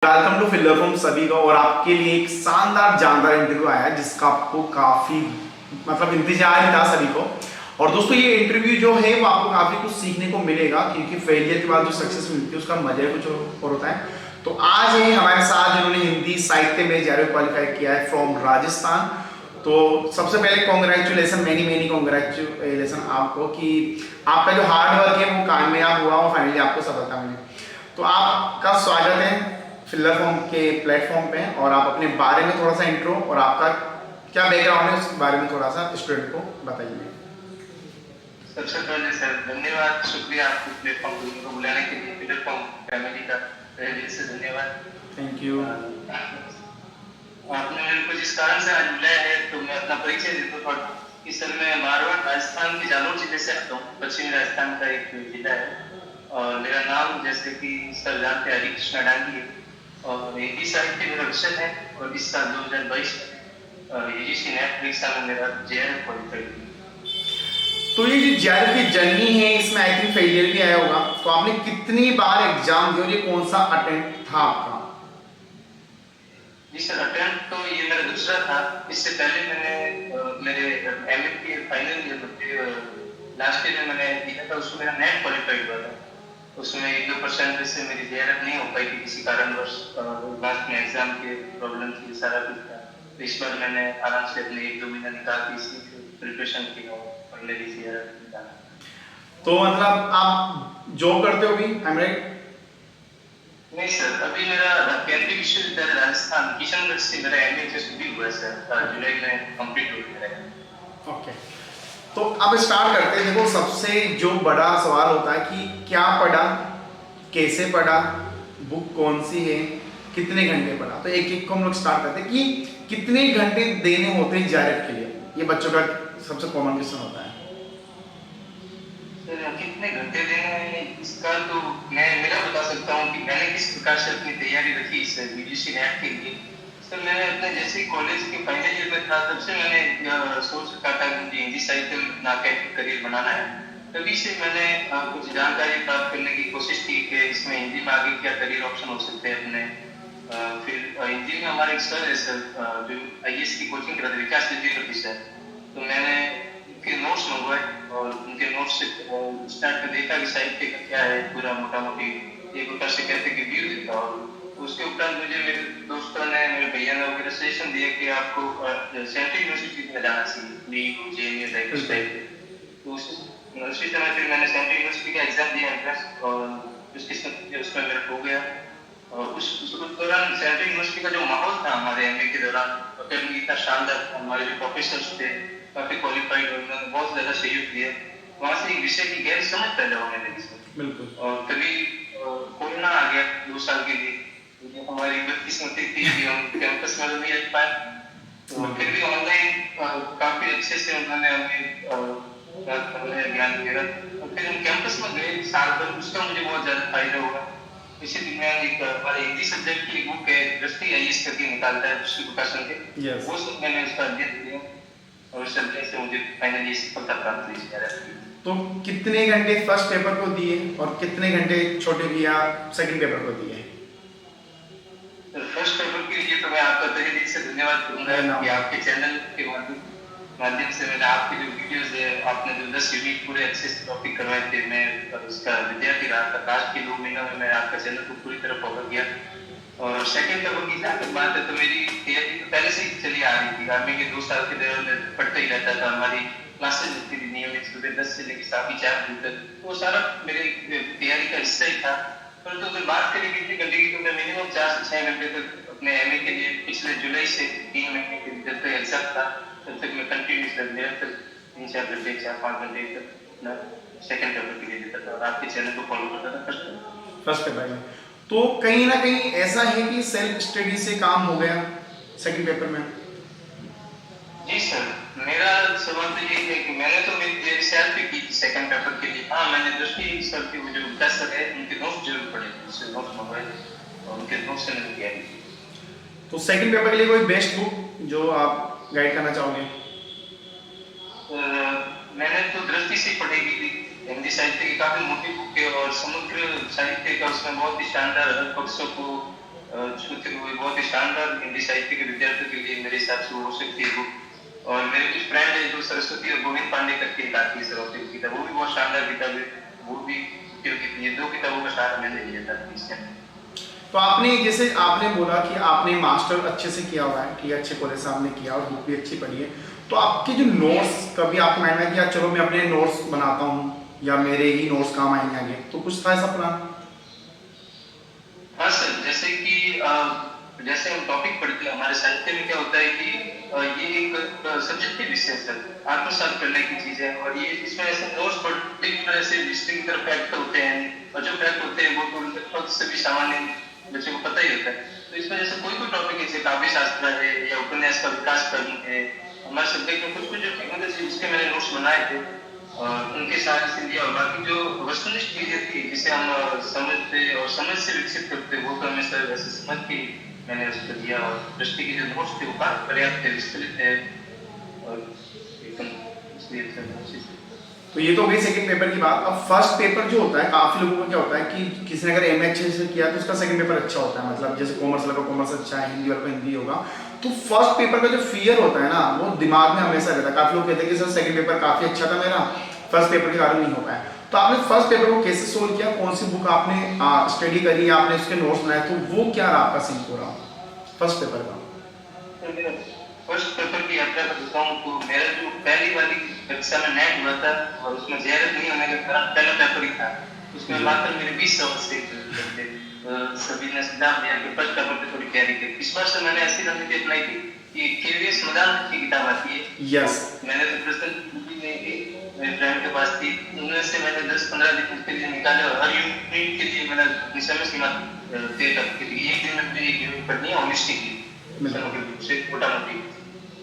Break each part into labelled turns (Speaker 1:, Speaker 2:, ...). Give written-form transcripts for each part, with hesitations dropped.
Speaker 1: Welcome to filler from सभी का। और आपके लिए एक शानदार जानदार इंटरव्यू आया है जिसका आपको काफी इंतजार ही था सभी को। और दोस्तों ये इंटरव्यू जो है वो आपको काफी कुछ सीखने को मिलेगा, क्योंकि फेलियर के बाद जो सक्सेस मिलती है उसका मजा ही कुछ और होता है। तो आज है हमारे साथ जिन्होंने हिंदी साहित्य में जेआरएफ क्वालिफाई किया है फ्रॉम राजस्थान। तो सबसे पहले कॉन्ग्रेचुलेसन, मेनी मेनी कॉन्ग्रेचुलेसन आपको कि आपका जो हार्ड वर्क है वो कामयाब हुआ और फाइनली आपको सफलता मिली। तो आपका स्वागत है फिल्लर फॉर्म के प्लेटफॉर्म पे। और आप अपने बारे में थोड़ा सा इंट्रो और आपका क्या बैकग्राउंड है उसके बारे में थोड़ा सा स्टूडेंट को बताइए।
Speaker 2: सबसे पहले सर धन्यवाद, शुक्रिया आपको प्लेटफॉर्म को बुलाने के लिए। फिल्लर फॉर्म फैमिली का तहे दिल से धन्यवाद।
Speaker 1: Thank you.
Speaker 2: आपने मेरे को जिस कारण से आज बुलाया है तो मैं अपना परिचय देता हूँ थोड़ा कि सर मैं मारवाड़ राजस्थान के जालोर जिले से आता हूँ। पश्चिमी राजस्थान का एक जिला है और मेरा नाम जैसे कि सर जानते हरि कृष्णा डांगी है और हिंदी साहित्य मेरा विषय है। और इस साल 2022 यूजीसी नेट परीक्षा में मेरा जेआरएफ क्वालिफाई हुआ।
Speaker 1: तो ये जो जेआरएफ की जर्नी है इसमें आई थिंक फेलियर भी आया होगा। तो आपने कितनी बार एग्जाम दिया और ये कौन सा अटेम्प्ट था आपका?
Speaker 2: जी सर, अटेम्प्ट तो ये मेरा दूसरा था। इससे पहले मैंने मेरे एमए के फाइनल ईयर लास्ट ईयर में मैंने दिया था, उसमें मेरा नेट क्वालिफाई हुआ था। उसमें 1-2% से मेरी जेआरएफ नहीं हो पाई थी किसी कारणवश। लास्ट में एग्जाम के प्रॉब्लम थी, सारा कुछ था। तो इस बार मैंने आराम से अपने 1-2 महीना निकाल के इसकी प्रिपरेशन की और फाइनली जेआरएफ निकाला।
Speaker 1: तो आप जॉब करते हो अभी, आई एम राइट?
Speaker 2: नहीं सर, अभी मेरा केंद्रीय विश्वविद्यालय राजस्थान किशनगढ़ से मेरा एमए जस्ट भी हुआ है सर, जुलाई में कंप्लीट हो गया।
Speaker 1: ओके, तो अब स्टार्ट करते हैं। देखो सबसे जो बड़ा सवाल होता है कि क्या पढ़ा, कैसे पढ़ा, बुक कौन सी है, कितने घंटे पढ़ा। तो एक एक को हम लोग स्टार्ट करते हैं कि कितने घंटे देने होते हैं जेआरएफ के लिए। ये बच्चों का सबसे कॉमन क्वेश्चन होता है।
Speaker 2: कितने घंटे देने हैं इसका तो मैं मेरा बता सकता हूँ कि मैंने किस प्रकार से अपनी तैयारी रखी इस यूजीसी नेट के लिए। सर मैंने अपने जैसे कॉलेज के फाइनल ईयर में था तब से मैंने सोच रखा था कि मुझे हिंदी साहित्य में अपना करियर बनाना है। तभी से मैंने कुछ जानकारी प्राप्त करने की कोशिश की कि इसमें हिंदी में आगे क्या करियर ऑप्शन हो सकते हैं अपने। फिर हिंदी में हमारे एक सर है सर जो आईएएस की कोचिंग कराते हैं, विकास द्विवेदी सर। तो मैंने उनके नोट्स मंगवाए और उनके नोट्स से स्टार्ट कर देखा कि साहित्य का क्या है पूरा मोटा मोटी एक प्रकार से कहते कि व्यू देता। और उसके उपरांत मुझे मेरे दोस्तों ने, मेरे भैया ने वगैरह सजेशन दिया कि आपको सेंट्रल यूनिवर्सिटी में जाना चाहिए, नीट जेएनयू लाइक उस टाइप के। तो उस यूनिवर्सिटी में फिर मैंने सेंट्रल यूनिवर्सिटी का एग्जाम दिया एंट्रेंस और उसमें मेरा हो गया। और उस दौरान सेंट्रल यूनिवर्सिटी का जो माहौल था हमारे एमए के दौरान अकेडमी इतना शानदार था। हमारे जो प्रोफेसर्स थे काफी क्वालिफाइड और उन्होंने बहुत ज्यादा सहयोग दिया। वहां से एक विषय की गहरी समझ पैदा होने लगी सर।
Speaker 1: बिल्कुल।
Speaker 2: और तभी कोरोना आ गया 2 साल के लिए। तो हमारी बदकिस्मती थी कि हम कैंपस में नहीं रह पाए। तो फिर भी ऑनलाइन काफी अच्छे से उन्होंने हमें ज्ञान दिया। और फिर हम कैंपस में गए साल भर, उसका मुझे बहुत ज्यादा फायदा हुआ। इसी दरमियान एक हमारे हिंदी सब्जेक्ट की बुक है दृष्टि आईएएस करके निकालता है दूसरी प्रकाशन के, वो सब मैंने उसका अध्ययन किया और उस सब्जेक्ट से मुझे फाइनली सफलता प्राप्त हुई जेआरएफ।
Speaker 1: तो कितने घंटे फर्स्ट पेपर को दिए और कितने घंटे छोटे भैया सेकंड पेपर को दिए?
Speaker 2: फर्स्ट पेपर के लिए तो मैं आपका तहे दिल से धन्यवाद करूंगा कि आपके चैनल के माध्यम से मैंने आपकी जो वीडियोस है, आपने जो 10 यूनिट पूरे अच्छे से टॉपिक करवाए थे, मैं उसका विद्यार्थी रहा था। लास्ट के 2 महीनों में मैं आपका चैनल को पूरी तरह फॉलो किया। और सेकंड पेपर की जहाँ तक बात है तो मेरी तैयारी तो पहले से ही चली आ रही थी। आर्मी के 2 साल के दौरान में पढ़ता ही रहता था। हमारी क्लासेस होती थी नियमित सुबह 10 से लेकर शाम 4 बजे तक। वो सारा मेरी तैयारी का हिस्सा ही था। परंतु अगर बात करें कितने घंटे की तो मैं मिनिमम 4 से 6 घंटे तक अपने एमए के लिए पिछले जुलाई से 3 महीने के जब तक एग्जाम था तब तक मैं कंटिन्यूस निरंतर 3-4 घंटे 4-5 घंटे तक अपना सेकंड पेपर के लिए देता था और आपके चैनल को फॉलो करता था
Speaker 1: फर्स्ट पेपर में। तो कहीं ना कहीं ऐसा है कि सेल्फ स्टडी से काम हो गया सेकंड पेपर में?
Speaker 2: जी सर, मेरा सवाल तो ये है कि मैंने तो मेरी सेल्फ ही की थी सेकंड पेपर के लिए। हाँ, मैंने दृष्टि सर के वो जो विकास सर है उनके नोट्स जरूर पढ़े, उससे नोट्स मंगवाए और उनके नोट्स से मैंने तैयारी की।
Speaker 1: तो सेकंड पेपर के लिए कोई बेस्ट बुक जो आप गाइड करना चाहोगे?
Speaker 2: मैंने तो दृष्टि से पढ़ी की थी। हिंदी साहित्य की काफी मोटी बुक है और समग्र साहित्य का उसमें बहुत ही शानदार पक्षों को जो थे वो बहुत ही शानदार हिंदी साहित्य के विद्यार्थियों के लिए मेरे हिसाब से वो हो सकती है बुक। और मेरे कुछ फ्रेंड है जो सरस्वती और गोविंद पांडे करके एक आती है सरस्वती की किताब, वो भी बहुत शानदार किताब है, वो भी क्योंकि ये 2 किताबों का सहारा मैंने लिया था इसके अंदर।
Speaker 1: तो आपने जैसे आपने बोला कि आपने मास्टर अच्छे से किया हुआ है, ठीक है, अच्छे कॉलेज से आपने किया और बुक भी अच्छी पढ़ी है, तो आपके जो नोट्स कभी आपके माइंड में कि यार चलो मैं अपने नोट्स बनाता हूँ या मेरे ही नोट्स काम आएंगे आगे, तो कुछ था ऐसा प्लान?
Speaker 2: हाँ सर, जैसे कि जैसे हम टॉपिक पढ़ते हैं हमारे साहित्य में क्या होता है कि ये एक सब्जेक्टिव विषय है सर, आत्मसात करने की चीज है, और ये इसमें ऐसे नोट्स पर्टिकुलर ऐसे डिस्टिंक्ट फैक्ट होते हैं, और जो फैक्ट होते हैं वो तो लगभग सभी सामान्य बच्चों को पता ही होता है। तो इसमें जैसे कोई कोई टॉपिक जैसे काव्य शास्त्र है या उपन्यास का विकास करना है, हमारे सब्जेक्ट में कुछ कुछ जो मतलब उसके मैंने नोट्स बनाए थे और उनके साथ से लिया, और बाकी जो वस्तुनिष्ठ चीजें थी जिसे हम समझते और समझ से विकसित करते वो तो हमें सर वैसे समझ के मैंने उसको दिया, और दृष्टि के जो नोट्स थे वो काफी पर्याप्त थे, विस्तृत थे और एकदम इसलिए सर।
Speaker 1: तो ये तो हो गई सेकंड पेपर की बात। अब फर्स्ट पेपर जो होता है, काफी लोगों को क्या होता है कि किसी ने अगर एमए अच्छे से किया तो उसका सेकंड पेपर अच्छा होता है, मतलब जैसे कॉमर्स वाला का कॉमर्स अच्छा है, हिंदी वाला का हिंदी होगा, तो फर्स्ट पेपर का जो फियर होता है ना वो दिमाग में हमेशा रहता है। काफी लोग कहते हैं कि सर सेकंड पेपर काफी अच्छा था मेरा, फर्स्ट पेपर के कारण नहीं हो पाया। तो आपने फर्स्ट पेपर को कैसे सोल्व किया, कौन सी बुक आपने स्टडी करी, आपने उसके नोट्स बनाए, तो वो क्या रहा आपका सीन पूरा फर्स्ट पेपर का?
Speaker 2: फर्स्ट पेपर की यात्रा का बताऊं तो मेरा जो पहली वाली कक्षा में नेट हुआ था और उसमें जेआरएफ नहीं होने के कारण पहला पेपर ही था, उसमें
Speaker 1: जी।
Speaker 2: मात्र मेरे 20 सवाल से थे। सभी ने सुझाव दिया कि फर्स्ट पेपर की थोड़ी तैयारी करें। इस बार से मैंने ऐसी रणनीति अपनाई थी कि केवीएस मदान की किताब आती है,
Speaker 1: यस।
Speaker 2: मैंने तो प्रश्न नहीं थी, मेरे फ्रेंड के पास थी, उनमें से मैंने 10-15 दिन उसके लिए निकाले और हर यूनिट के लिए मैंने अपनी समय सीमा तय कर दी। एक दिन में एक यूनिट पढ़नी है होलिस्टिकली, मोटा मोटी।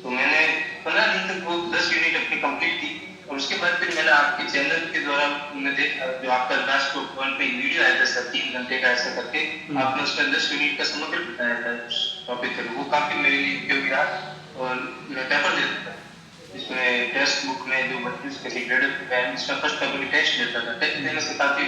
Speaker 2: तो मैंने 15 दिन तक वो 10 यूनिट अपनी कंप्लीट की, और उसके बाद फिर मैंने आपके चैनल के द्वारा मैं देखा जो आपका लास्ट वन पे वीडियो आया था सर 3 घंटे का ऐसा करके, आपने उसमें 10 यूनिट का समग्र बताया था टॉपिक पर, वो काफी मेरे लिए उपयोगी रहा। और मैं पेपर देता था इसमें टेक्स्ट बुक में जो 32 के ग्रेडेड है, इसमें फर्स्ट पेपर की टेस्ट देता था। टेस्ट देने से काफी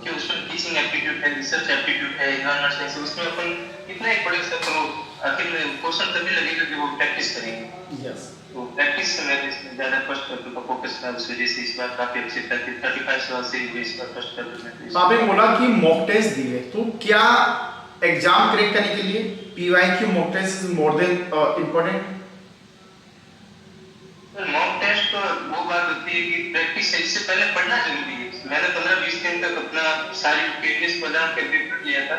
Speaker 2: कि उसमें टीचिंग एप्टीट्यूड है, रिसर्च एप्टीट्यूड है, एनवायरनमेंट साइंस, उसमें अपन कितना एक पढ़े सकते हो, आखिर में क्वेश्चन तभी लगेगा कि वो प्रैक्टिस करेंगे।
Speaker 1: यस।
Speaker 2: तो प्रैक्टिस से मैंने इसमें ज्यादा फर्स्ट पेपर का फोकस था, उस वजह से इस बार काफी अच्छे 35 सवाल से हुए इस बार फर्स्ट पेपर में।
Speaker 1: आपने बोला कि मॉक टेस्ट दिए, तो क्या एग्जाम क्रैक करने के लिए PYQ mock test is more than important?
Speaker 2: Mock test तो वो बात होती है कि प्रैक्टिस इससे पहले पढ़ना जरूरी है। मैंने 15-20 दिन तक अपना सारी केवीएस बादाम के पेपर लिया था,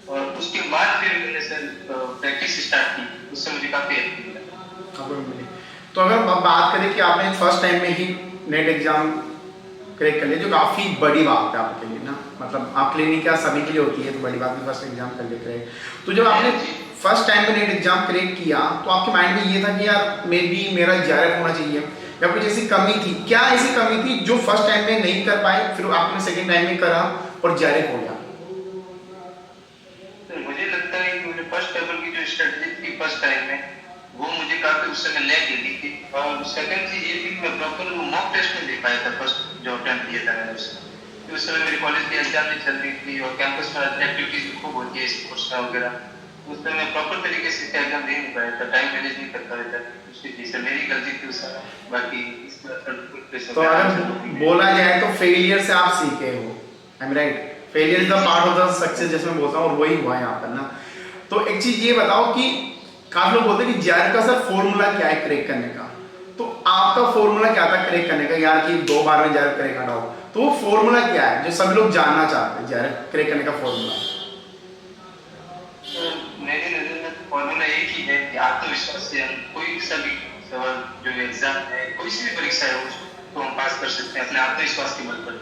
Speaker 2: और उसके बाद फिर मैंने सर प्रैक्टिस स्टार्ट की, उससे मुझे काफी हेल्प मिला।
Speaker 1: तो अगर अब बात करें कि आपने फर्स्ट टाइम में ही नेट एग्जाम क्रैक कर लिया, जो काफ़ी बड़ी बात है आपके लिए ना, मतलब आपके लिए नहीं क्या सभी के लिए होती है, तो बड़ी बात है फर्स्ट एग्जाम कर लिया क्रैक। तो जब आपने फर्स्ट टाइम में नेट एग्जाम क्रैक किया तो आपके माइंड में ये था कि यार मे बी मेरा जेआरएफ होना चाहिए, या कुछ ऐसी कमी थी? क्या ऐसी कमी थी जो फर्स्ट टाइम में नहीं कर पाए, फिर आपने सेकेंड टाइम में करा और जेआरएफ हो गया?
Speaker 2: तो मुझे लगता है कि मुझे फर्स्ट पेपर की जो स्ट्रेटजी थी फर्स्ट टाइम में वो मुझे काफी उस समय लैग लगी थी, और सेकंड चीज ये थी कि मैं प्रॉपर मॉक टेस्ट में दे पाया था फर्स्ट जो अटेम्प्ट किया था मैंने उसमें। तो उस समय मेरी कॉलेज की एग्जाम नहीं चल रही थी और कैंपस में एक्टिविटीज भी खूब होती है स्पोर्ट्स का वगैरह, उस समय मैं प्रॉपर तरीके से एग्जाम दे नहीं पाया था, टाइम मैनेज नहीं कर पाया था, उसकी वजह से मेरी गलती थी उस समय। बाकी
Speaker 1: तो अगर बोला जाए तो फेलियर से आप सीखे हो, I am right? Failure is the part of the success, जैसे मैं बोलता हूँ, और वही हुआ है यहाँ पर ना। तो एक चीज ये बताओ कि काफी लोग बोलते हैं कि जेआरएफ का सर फॉर्मूला क्या है क्रैक करने का, तो आपका फॉर्मूला क्या था क्रैक करने का, यार कि 2 बार में जेआरएफ क्रैक ना हो, तो वो फॉर्मूला क्या है जो सभी लोग जानना चाहते हैं, जेआरएफ क्रैक करने का फॉर्मूला?
Speaker 2: मेरी नजर में फॉर्मूला एक ही है कि आत्मविश्वास से हम कोई सा भी सवाल जो एग्जाम है, कोई सी भी परीक्षा है उसको हम पास कर सकते हैं अपने आत्मविश्वास के बल पर,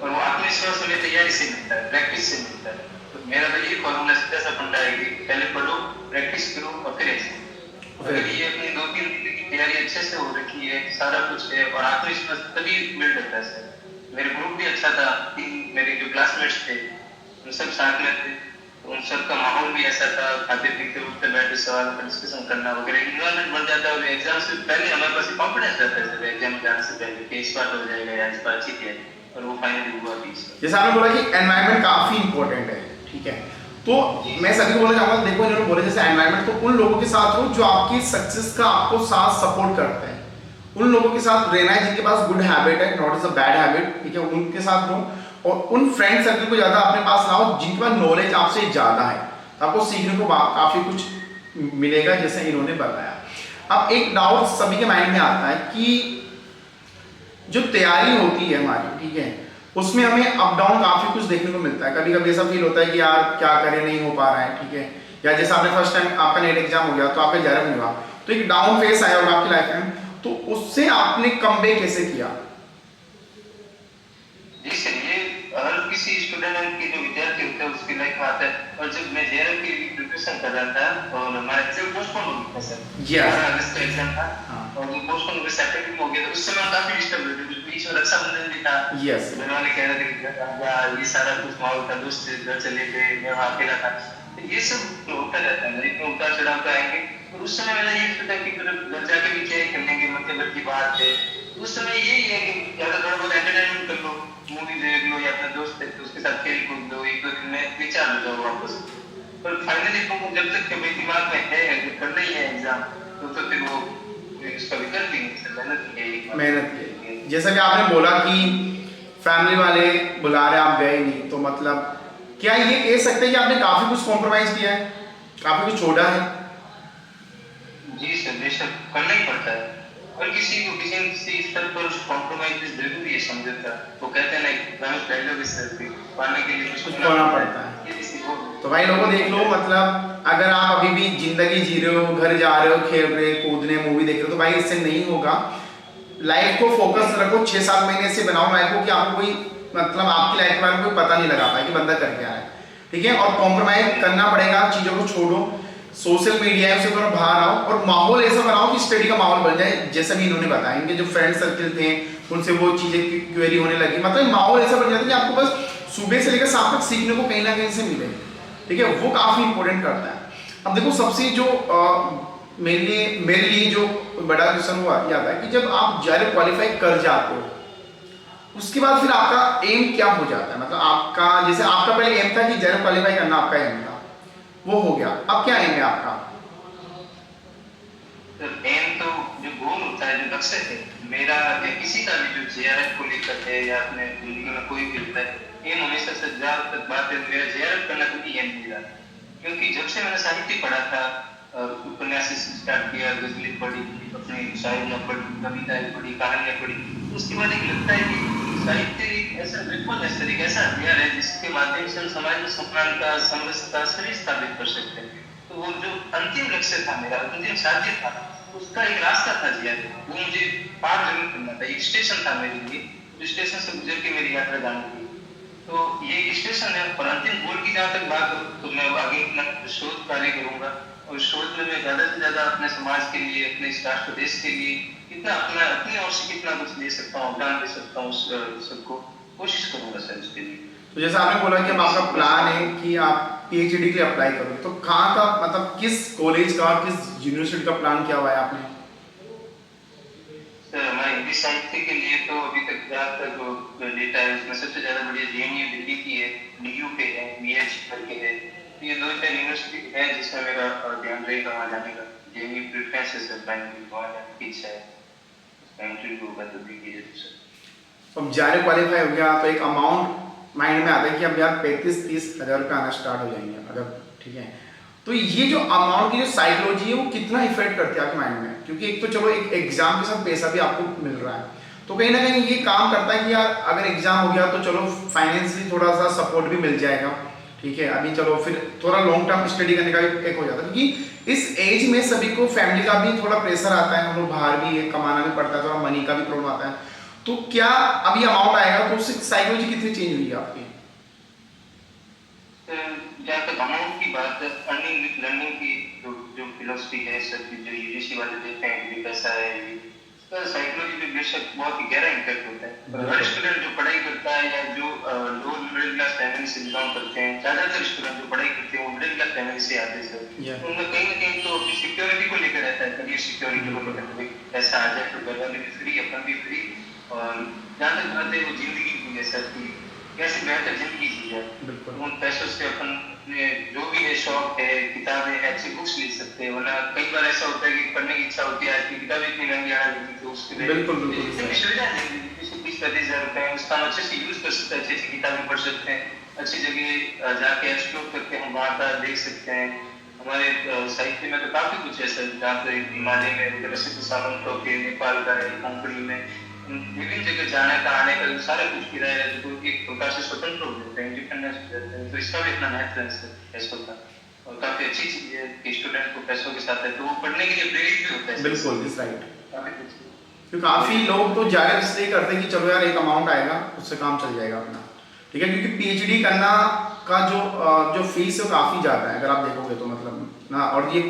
Speaker 2: और वो आत्मविश्वास हमें तैयारी से मिलता है, प्रैक्टिस से मिलता है। तो मेरा तो ये फॉर्मूला सीधा सा फंडा है कि पहले पढ़ो, प्रैक्टिस करो और फिर एग्जाम। अगर ये अपनी 2-3 दिन की तैयारी अच्छे से हो रखी है, सारा कुछ है, और आत्मविश्वास तभी बिल्ड होता है सर। मेरे ग्रुप भी अच्छा था, 3 मेरे जो क्लासमेट्स थे उन सब साथ में थे, उन सब का माहौल भी ऐसा था, खाते पीते उठते बैठे सवाल पर डिस्कशन करना वगैरह, इन्वायरमेंट बन जाता है। एग्जाम से पहले हमारे पास कॉन्फिडेंस रहता है सर, एग्जाम में जाने से पहले कि इस बार हो जाएगा या इस बार अच्छी तैयारी, और वो फाइनली हुआ भी।
Speaker 1: जैसे आपने बोला कि एनवायरनमेंट काफी इंपॉर्टेंट है, ठीक है, तो मैं सभी को बोलना चाहूंगा, देखो इन्होंने बोले जैसे एनवायरनमेंट, तो उन लोगों के साथ रहो जो आपकी सक्सेस का आपको साथ सपोर्ट करते हैं, उन लोगों के साथ रहना है जिनके पास गुड हैबिट है, not is a bad habit, ठीक है, उनके साथ रहो। और उन फ्रेंड सर्कल को ज्यादा अपने पास लाओ जिनके पास नॉलेज आपसे ज्यादा है, तो आपको सीखने को काफी कुछ मिलेगा, जैसे इन्होंने बताया। अब एक डाउट सभी के माइंड में आता है कि जो तैयारी होती है हमारी, ठीक है, उसमें हमें अप डाउन काफी कुछ देखने को मिलता है। कभी कभी ऐसा फील होता है कि यार क्या करें, नहीं हो पा रहा है, ठीक है, या जैसे आपने फर्स्ट टाइम आपका नेट एग्जाम हो गया तो आपका जेआरएफ नहीं हुआ, तो एक डाउन फेस आया होगा आपकी लाइफ में, तो उससे आपने कमबैक कैसे किया?
Speaker 2: जी सर, ये हर किसी स्टूडेंट के जो विद्यार्थी होता है उसकी लाइफ में आता है। और जब मैं जेआरएफ की प्रिपरेशन कर रहा था और हमारा एग्जाम पोस्टपोन हो गया सर, 15 अगस्त का एग्जाम था, और वो पोस्टपोन हो गया, सैटरडे में हो गया, तो उस समय काफी डिस्टर्ब हुए थे। बीच में रक्षाबंधन भी था, घर वाले कह रहे थे कि ये सारा कुछ माहौल था, दोस्त घर चले गए, मैं वहाँ अकेला था, तो ये सब होता रहता है, लाइफ में उतार चढ़ाव तो आएंगे। और उस समय मैंने ये सोचा कि फिर घर जाके भी क्या कर लेंगे, मतलब की बात है। उस समय यही है कि या तो थोड़ा बहुत एंटरटेनमेंट कर लो, मूवी देख लो, या अपना दोस्त है तो उसके साथ खेल कूद लो, एक दो दिन में विचार हो जाओ वापस। पर फाइनली तुम जब तक भाई दिमाग में है कि करना ही है एग्जाम, तो फिर वो उसका विकल्प ही नहीं सर,
Speaker 1: मेहनत की। जैसा कि आपने बोला कि फैमिली वाले बुला रहे, आप गए नहीं, तो मतलब क्या ये कह सकते हैं कि आपने काफी कुछ कॉम्प्रोमाइज किया है, काफी कुछ छोड़ा है?
Speaker 2: जी सर, बेशक करना ही पड़ता है। और किसी को किसी स्तर पर कॉम्प्रोमाइज जरूरी है, समझौता। तो कहते हैं ना, एग्जाम डायलॉग इस तरह से पाने के लिए कुछ
Speaker 1: करना पड़ता है। तो भाई लोगों देख लो, मतलब अगर आप अभी भी जिंदगी जी रहे हो, घर जा रहे हो, खेल रहे, कूदने, मूवी देख रहे हो, तो भाई इससे नहीं होगा। लाइफ को फोकस रखो, 6-7 महीने से बनाओ लाइफ को कि आपको कोई, मतलब आपकी लाइफ के बारे में कोई पता नहीं लगा पाए कि बंदा कर क्या है, ठीक है। और कॉम्प्रोमाइज करना पड़ेगा, चीजों को छोड़ो, सोशल मीडिया है उससे थोड़ा बाहर आओ, और माहौल ऐसा बनाओ कि स्टडी का माहौल बन जाए। जैसा भी इन्होंने बताया, इनके जो फ्रेंड सर्कल थे उनसे वो चीजें क्वेरी होने लगी, मतलब माहौल ऐसा बन जाता है कि आपको बस सुबह से लेकर शाम तक सीखने को कहीं ना कहीं से मिले, ठीक है, वो काफी इंपॉर्टेंट करता है। अब देखो सबसे जो मेरे लिए जो बड़ा क्वेश्चन हुआ ये आता है कि जब आप जेआरएफ क्वालिफाई कर जाते हो, उसके बाद फिर आपका एम क्या हो जाता है? मतलब आपका, जैसे आपका पहले एम था कि जेआरएफ क्वालिफाई करना आपका एम था, वो हो गया, अब क्या एम है आपका?
Speaker 2: एम तो जो गोल होता है, जो लक्ष्य है मेरा या किसी का भी जो जेआरएफ को लेकर है या अपने जिंदगी में कोई भी होता है, एम हमेशा से जहाँ तक बात है मेरा जेआरएफ करना कभी एम नहीं रहा। क्योंकि जब से मैंने साहित्य पढ़ा था, उपन्यास स्टार्ट किया, गजलें पढ़ी, अपनी शायरियाँ पढ़ी, कविताएं पढ़ी, कहानियाँ पढ़ी, उसके बाद एक लगता है कि साहित्य एक ऐसा बिल्कुल है, एक ऐसा हथियार है जिसके माध्यम से हम समाज में समानता, समरसता सभी स्थापित कर सकते हैं। तो वो जो अंतिम लक्ष्य था मेरा, अंतिम साध्य था, उसका एक रास्ता था जीवन, वो मुझे पार जरूर करना था। एक स्टेशन था मेरे लिए, जो स्टेशन से गुजर के मेरी यात्रा जानी थी। तो ये एक स्टेशन है, और अंतिम गोल की जहाँ तक बात हो तो मैं आगे अपना शोध कार्य करूंगा, और शोध में मैं ज्यादा से ज्यादा अपने समाज के लिए, अपने राष्ट्र देश के लिए कितना अपनी ओर से कितना कुछ दे सकता हूँ, योगदान दे सकता हूँ, सबको कोशिश करूंगा सर उसके लिए।
Speaker 1: तो जैसा आपने बोला कि अब आपका प्लान है कि आप पीएचडी के लिए अप्लाई करोगे, तो कहाँ का, मतलब किस कॉलेज का, किस यूनिवर्सिटी का प्लान किया हुआ है आपने?
Speaker 2: सर हमारे हिंदी साहित्य के लिए तो अभी तक जहाँ तक डेटा है उसमें सबसे ज्यादा बढ़िया जेएनयू दिल्ली की है, डीयू पे है, बीएच करके है। ये 2-4 यूनिवर्सिटी है जिसमें मेरा ध्यान रहेगा वहाँ जाने का। जेएनयू प्रेफरेंस है सर, प्राइमरी वहाँ जाने की इच्छा है, उसका इंटरव्यू होगा तो देखिए सर।
Speaker 1: अब जेआरएफ क्वालिफाई हो गया तो एक अमाउंट माइंड में आता है कि अब यार 35-30 हज़ार रुपये आना स्टार्ट हो जाएंगे अगर, ठीक है, तो ये जो अमाउंट की जो साइकोलॉजी है वो कितना इफेक्ट करती है आपके माइंड में? क्योंकि एक तो चलो एक एग्जाम के साथ पैसा भी आपको मिल रहा है, तो कहीं ना कहीं ये काम करता है कि यार अगर एग्जाम हो गया तो चलो फाइनेंशियली थोड़ा सा सपोर्ट भी मिल जाएगा, ठीक है, अभी चलो फिर थोड़ा लॉन्ग टर्म स्टडी करने का भी एक हो जाता है, क्योंकि इस एज में सभी को फैमिली का भी थोड़ा प्रेशर आता है, हम लोग बाहर भी कमाना भी पड़ता है, थोड़ा मनी का भी प्रॉब्लम आता है। तो क्या अभी अमाउंट आएगा तो उससे साइकोलॉजी कितनी चेंज हुई है आपकी?
Speaker 2: जहाँ तक अमाउंट की बात है, अर्निंग विथ लर्निंग की जो फिलोसफी है सर, जो यूजीसी वाले देते हैं कि कैसा है, इसका साइकोलॉजी पे बेशक बहुत ही गहरा इम्पैक्ट होता है। पर हर स्टूडेंट जो पढ़ाई करता है या जो लो मिडिल क्लास फैमिली से बिलोंग करते हैं, ज्यादातर स्टूडेंट जो पढ़ाई करते हैं वो मिडिल क्लास फैमिली से आते हैं सर, उनमें कहीं ना कहीं तो अपनी सिक्योरिटी को लेकर रहता है, करियर सिक्योरिटी को लेकर, पैसा आ जाए तो घर वाले भी फ्री, अपन भी फ्री, और जहाँ तक बात है वो जिंदगी की है सर की कैसे बेहतर जिंदगी जी है, उन पैसों से अपन अपने जो भी है शौक है, किताबें है, अच्छी बुक्स ले सकते हैं। वरना कई बार ऐसा होता है कि पढ़ने की इच्छा होती है, आज की किताबें इतनी महंगी आ रही है, तो उसके लिए
Speaker 1: बिल्कुल बिल्कुल
Speaker 2: इतनी सुविधा दे दी 20-30 हज़ार रुपए में उसका हम अच्छे से यूज कर सकते हैं, अच्छी अच्छी किताबें पढ़ सकते हैं, अच्छी जगह जाके एक्सप्लोर करके हम वहाँ का देख सकते हैं। हमारे साहित्य में तो काफी कुछ ऐसा है, जहाँ पे हिमालय में वगैरह से सामंतों के, नेपाल का है, कोंकणी में, विभिन्न जगह जाने का, आने का सारा कुछ किराया है, जो एक प्रकार से स्वतंत्र हो जाते हैं, इंडिपेंडेंस हो जाते हैं। तो इसका भी इतना महत्व है पैसों का, और काफी अच्छी चीज है कि स्टूडेंट को पैसों के साथ है तो वो पढ़ने के लिए प्रेरित भी होता है।
Speaker 1: बिल्कुल इस राइट।
Speaker 2: काफी कुछ
Speaker 1: क्योंकि काफी लोग तो जाकर इसलिए करते हैं कि चलो यार एक अमाउंट आएगा उससे काम चल जाएगा अपना, ठीक है। क्योंकि पीएचडी करना का जो फीस है वो काफ़ी ज़्यादा है अगर आप देखोगे तो, मतलब ना। और ये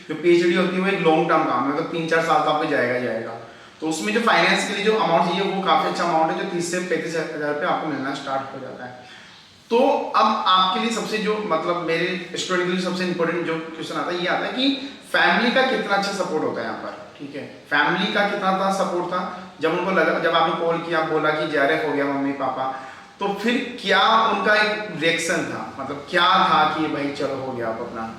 Speaker 1: जो पीएचडी होती है वो एक लॉन्ग टर्म काम है, मतलब 3-4 साल तो आपको जाएगा जाएगा। तो उसमें जो फाइनेंस के लिए जो अमाउंट चाहिए वो काफ़ी अच्छा अमाउंट है, जो 30 से 35 हज़ार रुपये आपको मिलना स्टार्ट हो जाता है। तो अब आपके लिए सबसे जो मतलब मेरे स्टूडेंट के लिए सबसे इंपॉर्टेंट जो क्वेश्चन आता है ये आता है कि फैमिली का कितना अच्छा सपोर्ट होता है यहाँ पर, ठीक है। फैमिली का कितना सपोर्ट था जब उनको लगा, जब आपने कॉल किया, बोला कि जेआरएफ हो गया मम्मी पापा, तो फिर क्या उनका एक रिएक्शन था, मतलब क्या था कि भाई चलो हो गया आप अपना?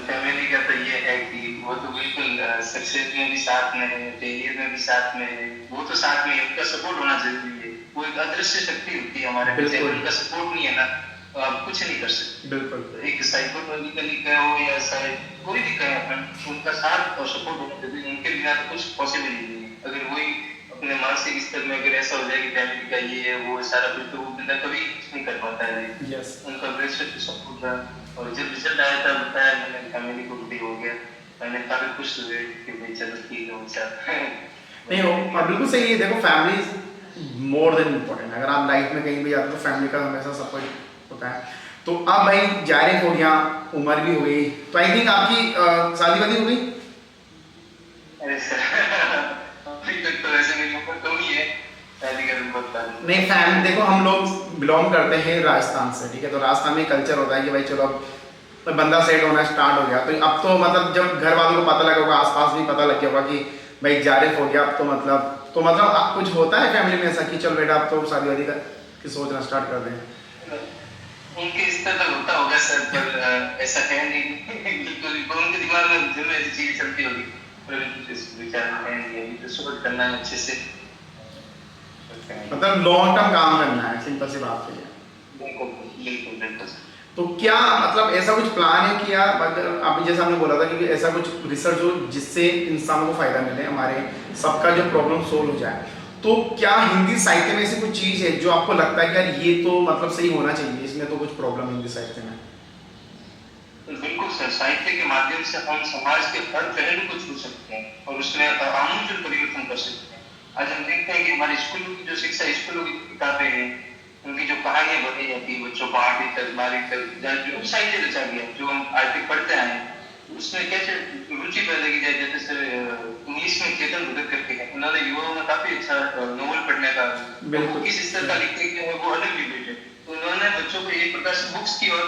Speaker 2: फैमिली का तो ये है कि वो तो बिल्कुल सक्सेस में भी साथ में है, फेलियर में भी साथ में है, वो तो साथ में है, उनका सपोर्ट होना जरूरी है। वो एक अदृश्य शक्ति होती है हमारे पीछे, अगर उनका सपोर्ट नहीं है ना तो आप कुछ नहीं कर सकते।
Speaker 1: बिल्कुल
Speaker 2: एक साइकोलॉजिकली कहो या शायद कोई भी कहे, अपन उनका साथ और सपोर्ट होना जरूरी है, उनके बिना तो कुछ पॉसिबल ही नहीं है। अगर वही अपने मानसिक स्तर में अगर ऐसा हो जाए कि फैमिली का ये है वो सारा कुछ, तो वो बंदा कभी कुछ नहीं कर पाता है।
Speaker 1: यस
Speaker 2: उनका बेस्ट सपोर्ट था, और जब रिजल्ट आया था बताया मैंने फैमिली को भी हो गया, मैंने काफी खुश हुए कि भाई चलो ठीक है अच्छा
Speaker 1: नहीं हो, और बिल्कुल सही है। देखो family is more than important. अगर आप लाइफ में कहीं भी जाते हो तो फैमिली का हमेशा सपोर्ट होता है। तो अब भाई जायरेफ हो गया, उम्र भी हो गई, तो आई थिंक आपकी शादी वादी हो गई?
Speaker 2: अरे सर अभी तक तो ऐसे मेरी उम्र कम ही है, शादी का भी पता नहीं।
Speaker 1: नहीं फैमिली, देखो हम लोग बिलोंग करते हैं राजस्थान से, ठीक है। तो राजस्थान में कल्चर होता है कि भाई चलो अब बंदा सेट होना स्टार्ट हो गया, तो अब तो मतलब जब घर वालों को पता लगा होगा, आसपास भी पता लग गया होगा कि भाई जायरेफ हो गया, अब तो मतलब आप कुछ होता है फैमिली में ऐसा कि चल बेटा अब तो शादी वादी की सोचना स्टार्ट कर दें?
Speaker 2: उनके स्तर तक होता होगा सर, पर ऐसा है नहीं बिल्कुल भी, पर उनके दिमाग में जरूर ऐसी चीजें चलती होगी, पर विचार है नहीं, अभी तो सपोर्ट करना है अच्छे से,
Speaker 1: मतलब लॉन्ग टर्म काम करना है, सिंपल सी बात है।
Speaker 2: बिल्कुल बिल्कुल बिल्कुल।
Speaker 1: तो क्या मतलब ऐसा कुछ प्लान है कि यार अगर आप जैसा हमने बोला था कि ऐसा कुछ रिसर्च हो जिससे इंसानों को फायदा मिले, हमारे सबका जो प्रॉब्लम सोल्व हो जाए, तो क्या हिंदी साहित्य में ऐसी कुछ चीज है जो आपको लगता है कि यार ये तो मतलब सही होना चाहिए, इसमें तो कुछ प्रॉब्लम हिंदी साहित्य में?
Speaker 2: बिल्कुल सर, साहित्य के माध्यम से हम समाज के हर पहलू को छू सकते हैं और उसमें आमूल परिवर्तन कर सकते हैं। आज हम देखते हैं कि हमारे स्कूलों की जो शिक्षा, स्कूलों की किताबें हैं, उनकी जो कहानियां बताई जाती है बच्चों को 8वीं तक 12वीं तक, जो साहित्य रचा गया जो हम आज तक पढ़ते आए हैं, उसमें कैसे रुचि पैदा की जाए। जैसे सर इंग्लिश में चेतन भगत करके हैं, उन्होंने युवाओं में काफी अच्छा नॉवल पढ़ने का, वो किस स्तर का लिखते हैं वो अलग डिबेट है। तो उन्होंने बच्चों को एक प्रकार से बुक्स की ओर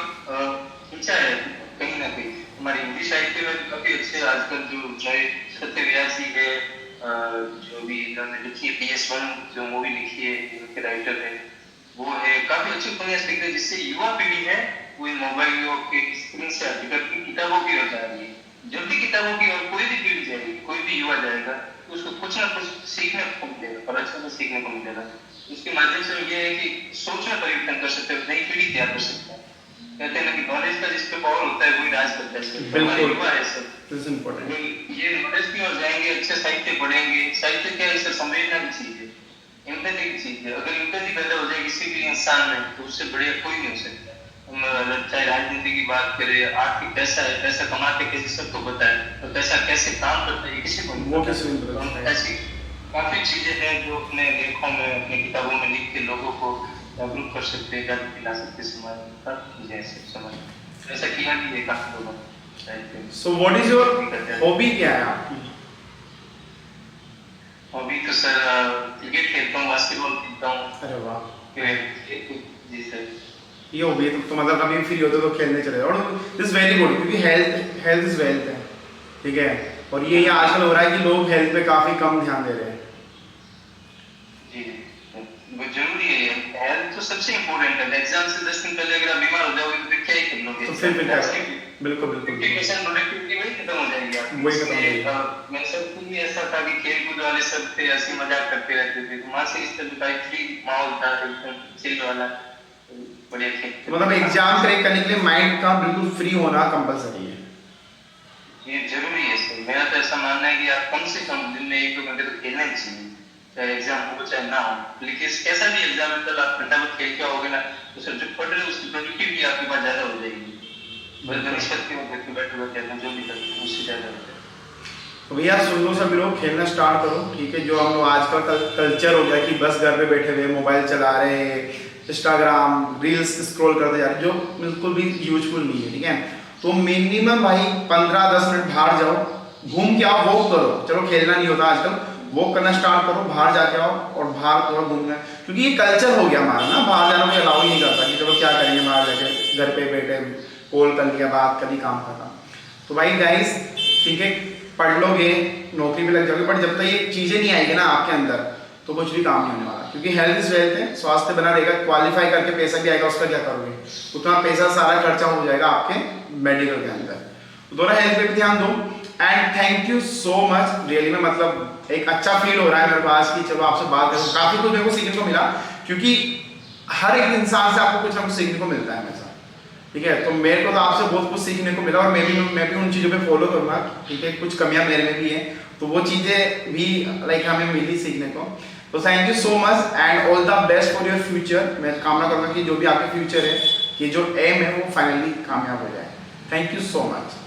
Speaker 2: खींचा है कहीं ना कहीं। हमारे हिंदी साहित्य में काफी अच्छे आजकल जो चाहे सत्य व्यासी है, जो भी इन्होंने लिखी है PS1 जो मूवी लिखी है, उनके राइटर है, वो है काफी अच्छे उपन्यास लिखते हैं, जिससे युवा पीढ़ी है वो मोबाइल के स्क्रीन से हटकर किताबों की ओर जा रही है। जब भी किताबों की ओर कोई भी पीढ़ी जाएगी, कोई भी युवा जाएगा, तो उसको कुछ ना कुछ सीखने को मिलेगा और अच्छा से सीखने को मिलेगा। इसके माध्यम से ये है कि सोच में परिवर्तन कर सकते हैं, नई पीढ़ी तैयार कर सकते हैं। कहते हैं ना कि नॉलेज का जिस पे पावर होता है वही राज करता है। हमारे युवा है सर, ये नॉलेज की ओर जाएंगे, अच्छे साहित्य पढ़ेंगे। साहित्य क्या है सर? संवेदना की चीज है, एम्पैथी की चीज है। अगर एम्पैथी पैदा हो जाए किसी भी इंसान में, तो उससे बढ़िया कोई नहीं हो सकता। हम चाहे राजनीति की बात करें, आर्थिक पैसा है, पैसा कमाते कैसे सबको पता है, तो पैसा कैसे काम करता है किसी को नहीं पता। ऐसी काफी चीजें हैं जो अपने लेखों में, अपनी किताबों में लिख के लोगों को जागरूक कर सकते हैं, जागरूक दिला सकते समाज में, काफी चीजें ऐसे समझ ऐसा किया भी है काफी लोगों ने।
Speaker 1: So what is your hobby, क्या है आपकी?
Speaker 2: हॉबी तो सर क्रिकेट खेलता हूँ, बास्केटबॉल खेलता हूँ।
Speaker 1: अरे वाह,
Speaker 2: जी सर,
Speaker 1: ये हॉबी है तो मतलब कभी फ्री होते तो खेलने चले जाओ, और दिस वेरी गुड, क्योंकि हेल्थ इज वेल्थ है, ठीक है। और ये आजकल हो रहा है कि लोग हेल्थ पे काफी कम ध्यान दे रहे हैं।
Speaker 2: जी वो जरूरी है, हेल्थ तो सबसे इम्पोर्टेंट है। एग्जाम से 10 दिन पहले अगर आप बीमार हो जाओगे तो फिर क्या ही कर लोगे?
Speaker 1: तो फिर क्या करोगे? बिल्कुल बिल्कुल
Speaker 2: 50% प्रोडक्टिविटी वही खत्म हो जाएगी आपकी।
Speaker 1: वही खत्म हो जाएगी।
Speaker 2: मेरे साथ भी ऐसा था कि खेल कूद वाले सब थे, हंसी मजाक करते रहते थे, तो वहाँ से इस तरह का फ्री माहौल था, एकदम चिल वाला, बढ़िया खेल।
Speaker 1: मतलब एग्जाम क्रैक करने के लिए माइंड का बिल्कुल फ्री होना कंपलसरी है।
Speaker 2: ये जरूरी है सर, मेरा तो ऐसा मानना है कि आप कम से कम दिन में 1-2 घंटे तो खेलना ही चाहिए, चाहे एग्जाम हो चाहे ना हो। लेकिन कैसा भी एग्जाम है, कल आप घंटा भर खेल के आओगे ना, तो सर जो पढ़ रहे हो उसकी प्रोडक्टिविटी आपके पास ज्यादा हो जाएगी। बनिष्पत्ति में करके बैठे बैठे जो भी करते हैं उससे ज्यादा होता है।
Speaker 1: तो भैया सुन लो सभी लोग, खेलना स्टार्ट करो, ठीक है। जो हम लोग आज का कल्चर हो गया कि बस घर पे बैठे हुए मोबाइल चला रहे, इंस्टाग्राम रील्स स्क्रॉल करते जा रहे, जो बिल्कुल भी यूजफुल नहीं है, ठीक है। तो मिनिमम भाई 15-10 मिनट बाहर जाओ, घूम के आओ, वॉक करो। चलो खेलना नहीं होता आजकल, वॉक करना स्टार्ट करो, बाहर जाके आओ और बाहर थोड़ा घूमना, क्योंकि ये कल्चर हो गया हमारा ना, बाहर जाना कोई अलाउ ही नहीं करता कि चलो क्या करेंगे बाहर जाके, घर पे बैठे कॉल कर लिया, बात कर ली, काम खत्म। तो भाई गाइस ठीक है, पढ़ लोगे, नौकरी पे लग जाओगे, बट जब तक ये चीज़ें नहीं आएगी ना आपके अंदर तो कुछ भी काम नहीं होने वाला, क्योंकि हेल्थ इज वेल्थ है, स्वास्थ्य बना रहेगा। क्वालिफाई करके पैसा भी आएगा, उसका क्या करोगे? उतना पैसा सारा खर्चा हो जाएगा आपके मेडिकल के अंदर। तो दोनों हेल्थ पे भी ध्यान दो। And thank you so much, really में मतलब एक अच्छा फील हो रहा है मेरे को आज की, चलो आपसे बात करूँ, काफ़ी कुछ मेरे को सीखने को मिला, क्योंकि हर एक इंसान से आपको कुछ ना कुछ सीखने को मिलता है हमेशा, ठीक है। तो मेरे को तो आपसे बहुत कुछ सीखने को मिला, और मैं भी उन चीज़ों पे फॉलो करूँगा, ठीक है। कुछ कमियां मेरे में भी हैं, तो वो चीज़ें भी लाइक हमें मिली सीखने को। तो thank you so much and all the best for your future. मैं कामना करूँगा कि जो भी आपके फ्यूचर है, कि जो एम है वो फाइनली कामयाब हो जाए। Thank you so much.